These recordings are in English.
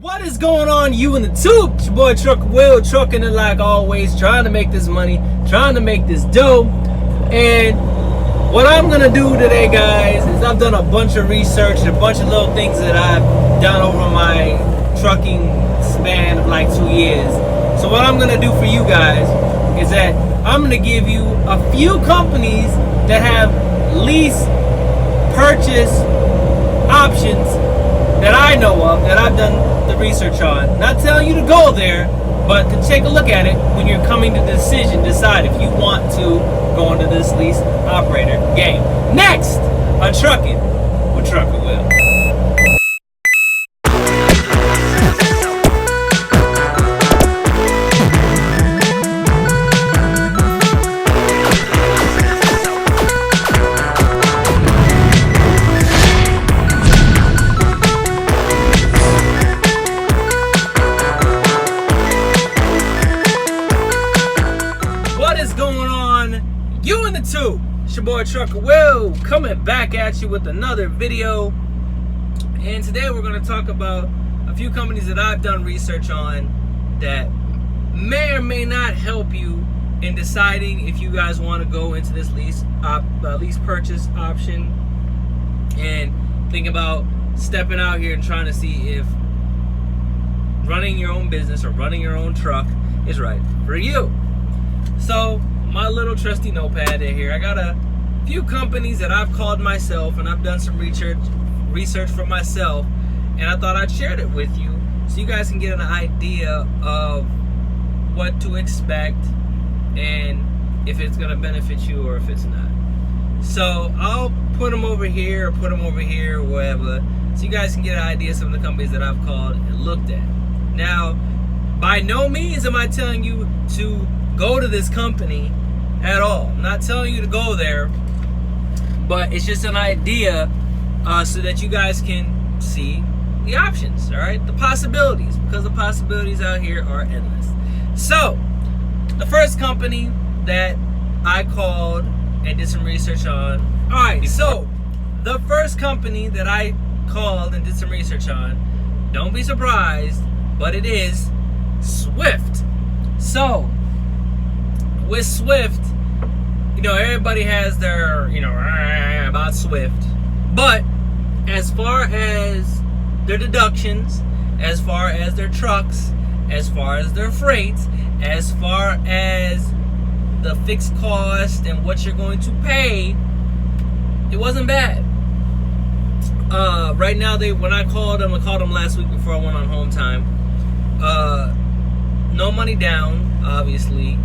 What is going on, you in the tube? It's your boy TruckerB, trucking it like always, trying to make this money, trying to make this dough. And what I'm gonna do today, guys, is I've done a bunch of research, a bunch of little things that I've done over my trucking span of like 2 years. So what I'm gonna do for you guys is that I'm gonna give you a few companies that have lease purchase options that I know of, that I've done the research on. Not telling you to go there, but to take a look at it when you're coming to the decision, decide if you want to go into this lease operator game. Next on Trucking with TruckerB. You in the tube, it's your boy TruckerB, coming back at you with another video. And today we're going to talk about a few companies that I've done research on that may or may not help you in deciding if you guys want to go into this lease purchase option and think about stepping out here and trying to see if running your own business or running your own truck is right for you. So my little trusty notepad here, I got a few companies that I've called myself, and I've done some research for myself, and I thought I'd share it with you so you guys can get an idea of what to expect and if it's going to benefit you or if it's not. So I'll put them over here or put them over here or wherever so you guys can get an idea of some of the companies that I've called and looked at. Now, by no means am I telling you to go to this company at all. I'm not telling you to go there, but it's just an idea so that you guys can see the options, all right? The possibilities, because the possibilities out here are endless. So, the first company that I called and did some research on, all right, so the first company that I called and did some research on, don't be surprised, but it is Swift. So, with Swift, you know, everybody has their, about Swift. But as far as their deductions, as far as their trucks, as far as their freights, as far as the fixed cost and what you're going to pay, it wasn't bad. Right now, when I called them last week before I went on home time. No money down, obviously.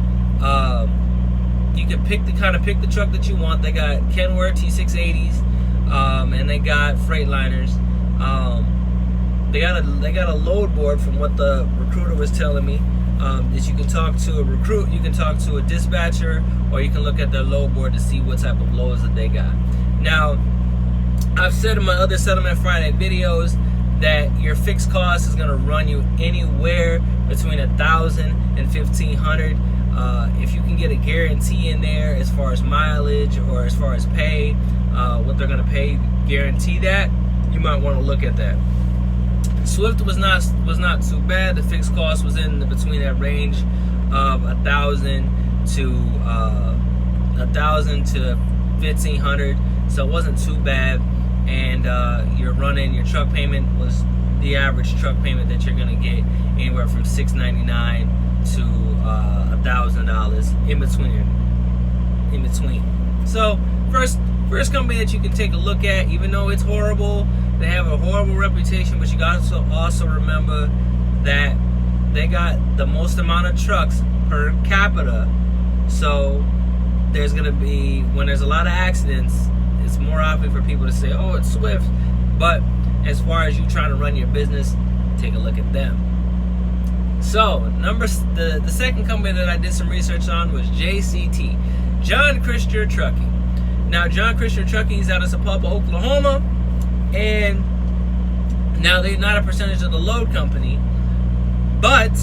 You can pick the truck that you want. They got Kenworth T680s, and they got Freightliners. They got a load board, from what the recruiter was telling me. That you can talk to a recruit, you can talk to a dispatcher, or you can look at their load board to see what type of loads that they got. Now, I've said in my other Settlement Friday videos that your fixed cost is going to run you anywhere between $1,000 and $1,500. If you can get a guarantee in there as far as mileage or as far as pay, what they're going to pay, guarantee that, you might want to look at that. Swift was not too bad. The fixed cost was in between that range of $1,000 to $1,500, so it wasn't too bad. And your truck payment was the average truck payment that you're going to get anywhere from $699 to $1,000 in between. So first company that you can take a look at, even though it's horrible, they have a horrible reputation, but you got to also remember that they got the most amount of trucks per capita. So there's going to be, when there's a lot of accidents, it's more often for people to say, oh, it's Swift. But as far as you trying to run your business, take a look at them. So the second company that I did some research on was JCT, John Christian Trucking. Now, John Christian Trucking is out of Sapulpa, Oklahoma, and now they're not a percentage of the load company. But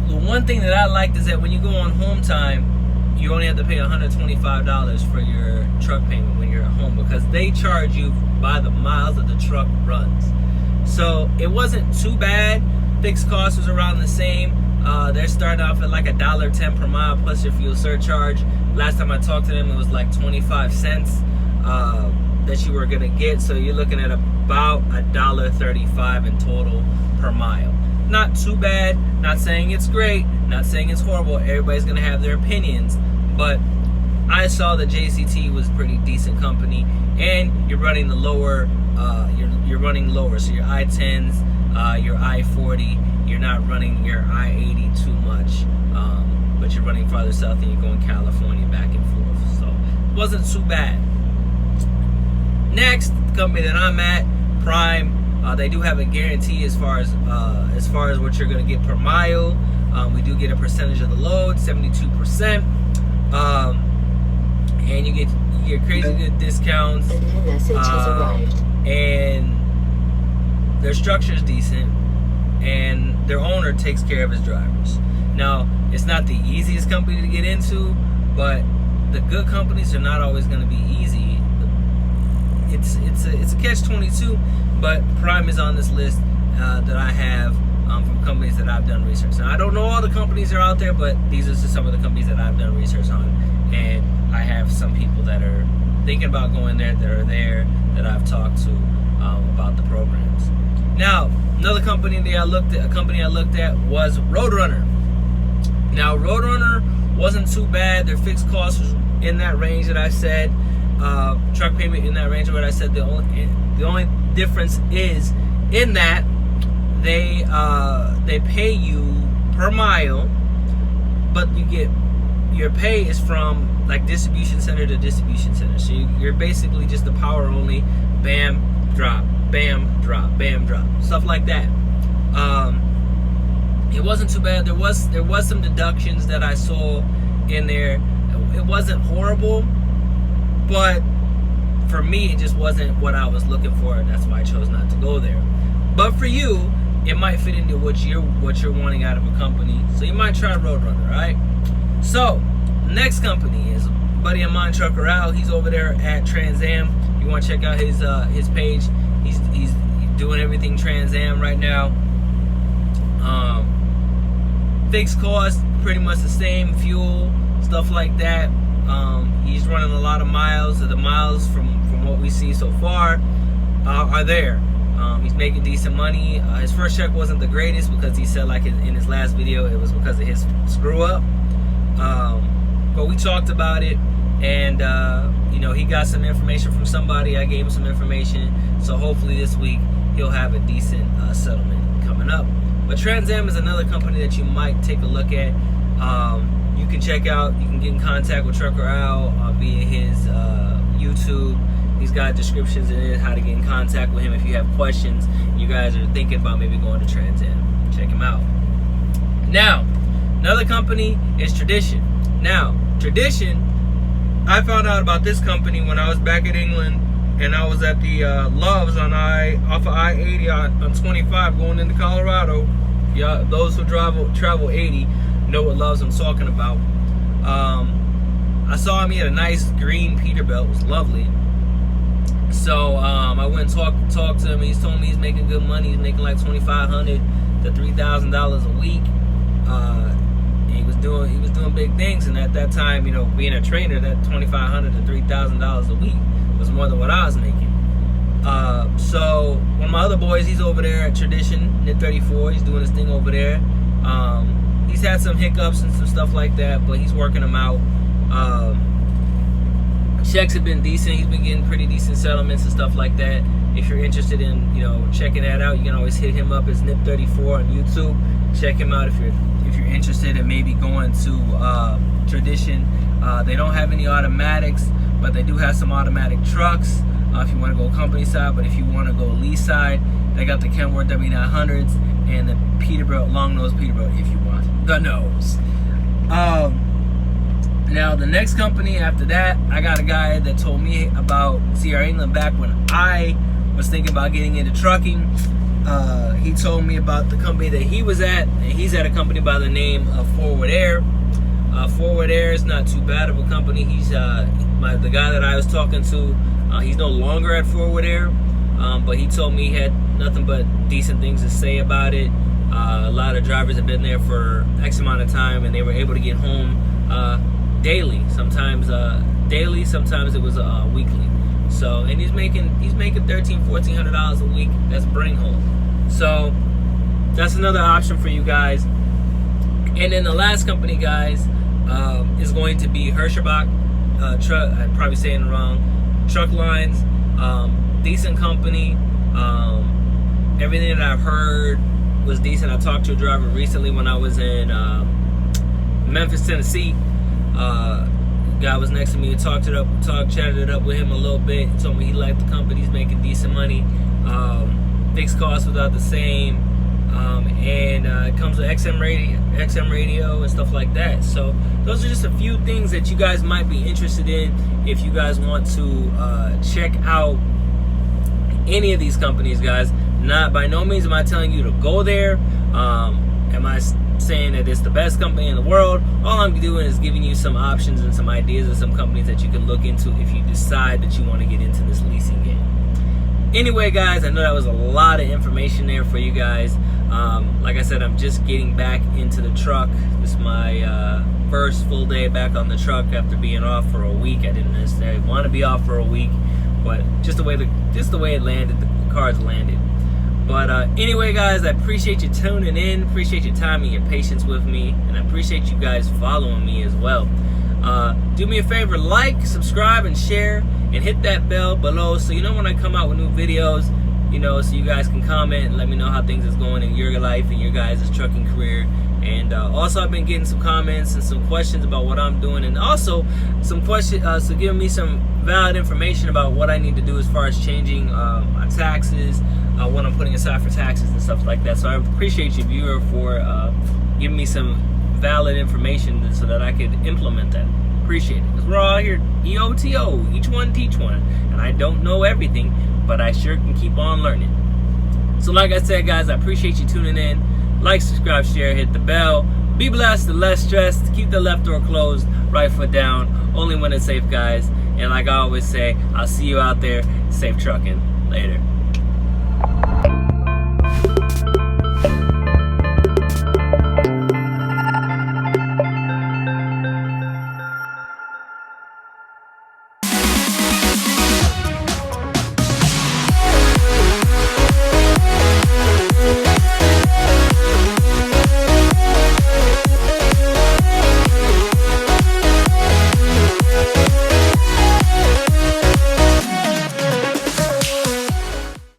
the one thing that I liked is that when you go on home time, you only have to pay $125 for your truck payment when you're at home, because they charge you by the miles that the truck runs. So it wasn't too bad. Fixed cost was around the same. They're starting off at like $1.10 per mile plus your fuel surcharge. Last time I talked to them, it was like 25 cents that you were gonna get. So you're looking at about $1.35 in total per mile. Not too bad. Not saying it's great. Not saying it's horrible. Everybody's gonna have their opinions, but I saw that JCT was a pretty decent company, and you're running the lower. You're running lower, so your I-10s, your I-40. You're not running your I-80 too much, but you're running farther south and you're going California back and forth. So it wasn't too bad. Next, the company that I'm at, Prime, they do have a guarantee as far as what you're going to get per mile. We do get a percentage of the load, 72%, and you get crazy good discounts. And their structure is decent, and their owner takes care of his drivers. Now, it's not the easiest company to get into, but the good companies are not always going to be easy. It's a catch-22, but Prime is on this list that I have from companies that I've done research. Now, I don't know all the companies that are out there, but these are just some of the companies that I've done research on, and I have some people that are thinking about going there, that are there, that I've talked to about the programs. Now, another company that I looked at was Roadrunner. Now, Roadrunner wasn't too bad. Their fixed cost was in that range that I said. Truck payment in that range of what I said. The only difference is in that they pay you per mile, but your pay is from like distribution center to distribution center. So you're basically just the power only, bam, drop, bam, drop, bam, drop, stuff like that. It wasn't too bad. There was some deductions that I saw in there. It wasn't horrible, but for me, it just wasn't what I was looking for, and that's why I chose not to go there. But for you, it might fit into what you're wanting out of a company, so you might try Roadrunner, right? So, next company is a buddy of mine, TruckerB. He's over there at Trans Am. You want to check out his page. He's doing everything Trans Am right now. Fixed cost, pretty much the same, fuel, stuff like that. He's running a lot of miles. So the miles from what we see so far are there. He's making decent money. His first check wasn't the greatest because he said, like in his last video, it was because of his screw up. But we talked about it, and he got some information from somebody. I gave him some information, so hopefully this week he'll have a decent settlement coming up. But Trans Am is another company that you might take a look at. You can check out. You can get in contact with TruckerB via his YouTube. He's got descriptions in it how to get in contact with him if you have questions. You guys are thinking about maybe going to Trans Am. Check him out. Now, another company is Tradition. Now, Tradition, I found out about this company when I was back in England, and I was at the Loves off of I-80 on 25 going into Colorado. Yeah, those who travel 80 know what Loves I'm talking about. I saw him. He had a nice green Peterbilt. It was lovely. So I went and talked to him. He's told me he's making good money. He's making like $2,500 to $3,000 a week. And he was doing big things. And at that time, being a trainer, that $2,500 to $3,000 a week was more than what I was making. So one of my other boys, he's over there at Tradition, NIT 34. He's doing his thing over there. He's had some hiccups and some stuff like that, but he's working them out. Checks have been decent. He's been getting pretty decent settlements and stuff like that. If you're interested in, checking that out, you can always hit him up as NIT 34 on YouTube. Check him out if you're interested in maybe going to Tradition. They don't have any automatics, but they do have some automatic trucks if you want to go company side. But if you want to go lease side, they got the Kenworth W900s and the Peterbilt, long nose Peterbilt if you want the nose. Now the next company after that, I got a guy that told me about CR England back when I was thinking about getting into trucking. He told me about the company that he was at, and he's at a company by the name of Forward Air. Forward Air is not too bad of a company. He's the guy that I was talking to. He's no longer at Forward Air, but he told me he had nothing but decent things to say about it. drivers have been there for X amount of time, and they were able to get home daily. Sometimes daily, sometimes it was weekly. So, and he's making $1,300-$1,400 a week. That's bring home. So that's another option for you guys. And then the last company, guys, is going to be Hirscherbach. I'm probably saying it wrong. Truck Lines, decent company. Everything that I've heard was decent. I talked to a driver recently when I was in Memphis, Tennessee. Guy was next to me, chatted it up with him a little bit. He told me he liked the company, he's making decent money. Fixed costs without the same. And it comes with XM radio and stuff like that. So those are just a few things that you guys might be interested in if you guys want to check out any of these companies, guys. By no means am I telling you to go there. Am I saying that it's the best company in the world? All I'm doing is giving you some options and some ideas of some companies that you can look into if you decide that you want to get into this leasing game. Anyway, guys, I know that was a lot of information there for you guys. Like I said, I'm just getting back into the truck. This is my first full day back on the truck after being off for a week. I didn't necessarily want to be off for a week, but just the way it landed, the cards landed. But anyway, guys, I appreciate you tuning in, appreciate your time and your patience with me, and I appreciate you guys following me as well. Do me a favor, like, subscribe, and share, and hit that bell below so you know when I come out with new videos, you know, so you guys can comment and let me know how things is going in your life and your guys' trucking career. And also, I've been getting some comments and some questions about what I'm doing, and also some questions, so giving me some valid information about what I need to do as far as changing my taxes, what I'm putting aside for taxes and stuff like that. So I appreciate you, viewer, for giving me some valid information so that I could implement that. Appreciate it, because we're all here EOTO, each one teach one, and I don't know everything, but I sure can keep on learning. So like I said, guys, I appreciate you tuning in. Like, subscribe, share, hit the bell. Be blessed and less stressed. Keep the left door closed, right foot down, only when it's safe, guys. And like I always say, I'll see you out there. Safe trucking. Later.